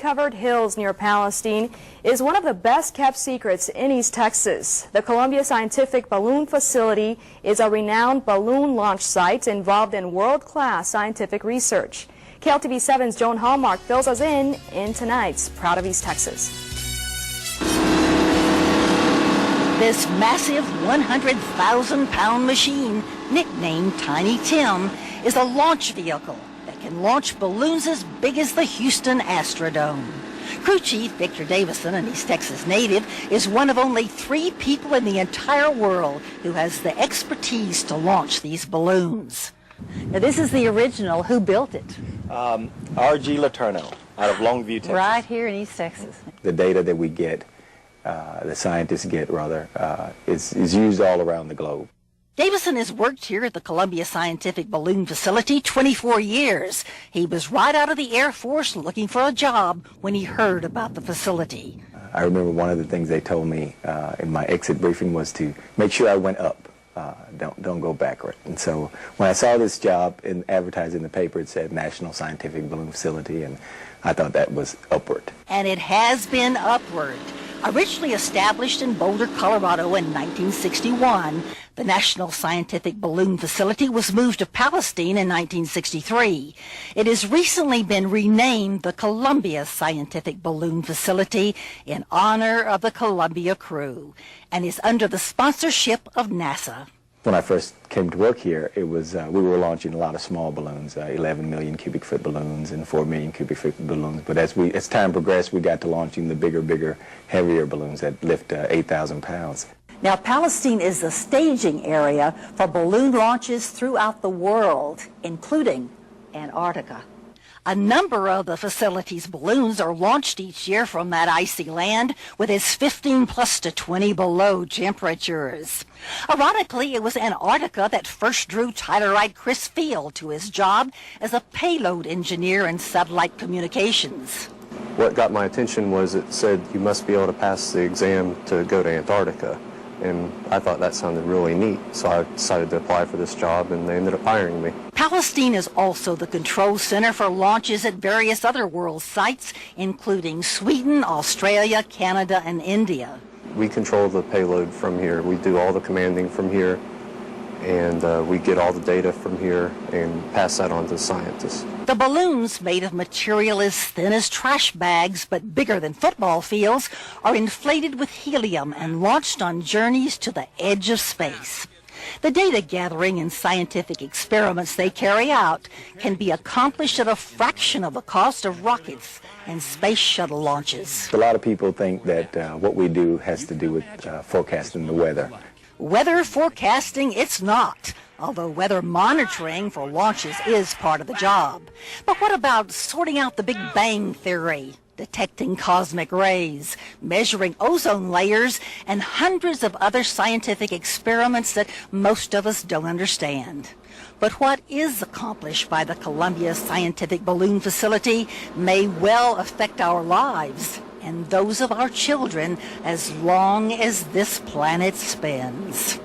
vine-covered hills near Palestine is one of the best-kept secrets in East Texas. The Columbia Scientific Balloon Facility is a renowned balloon launch site involved in world-class scientific research. KLTV7's Joan Hallmark fills us in tonight's Proud of East Texas. This massive 100,000-pound machine, nicknamed Tiny Tim, is a launch vehicle that can launch balloons as big as the Houston Astrodome. Crew Chief Victor Davison, an East Texas native, is one of only 3 people in the entire world who has the expertise to launch these balloons. Now, this is the original. Who built it? R.G. Letourneau out of Longview, Texas. Right here in East Texas. The data that we get, the scientists get rather, is used all around the globe. Davison has worked here at the Columbia Scientific Balloon Facility 24 years. He was right out of the Air Force looking for a job when he heard about the facility. I remember one of the things they told me in my exit briefing was to make sure I went up. Don't go backward. And so when I saw this job advertised in the paper, it said National Scientific Balloon Facility, and I thought that was upward. And it has been upward. Originally established in Boulder, Colorado in 1961, the National Scientific Balloon Facility was moved to Palestine in 1963. It has recently been renamed the Columbia Scientific Balloon Facility in honor of the Columbia crew and is under the sponsorship of NASA. When I first came to work here, it was we were launching a lot of small balloons, 11 million cubic foot balloons and 4 million cubic foot balloons. But as time progressed, we got to launching the bigger, heavier balloons that lift 8,000 pounds. Now, Palestine is the staging area for balloon launches throughout the world, including Antarctica. A number of the facility's balloons are launched each year from that icy land with its 15 plus to 20 below temperatures. Ironically, it was Antarctica that first drew Tylerite Chris Field to his job as a payload engineer in satellite communications. What got my attention was it said you must be able to pass the exam to go to Antarctica. And I thought that sounded really neat, so I decided to apply for this job, and they ended up hiring me. Palestine is also the control center for launches at various other world sites, including Sweden, Australia, Canada, and India. We control the payload from here. We do all the commanding from here, and we get all the data from here and pass that on to the scientists. The balloons, made of material as thin as trash bags but bigger than football fields, are inflated with helium and launched on journeys to the edge of space. The data gathering and scientific experiments they carry out can be accomplished at a fraction of the cost of rockets and space shuttle launches. A lot of people think that what we do has to do with forecasting the weather. Weather forecasting, it's not. Although weather monitoring for launches is part of the job. But what about sorting out the Big Bang Theory, detecting cosmic rays, measuring ozone layers, and hundreds of other scientific experiments that most of us don't understand? But what is accomplished by the Columbia Scientific Balloon Facility may well affect our lives and those of our children as long as this planet spins.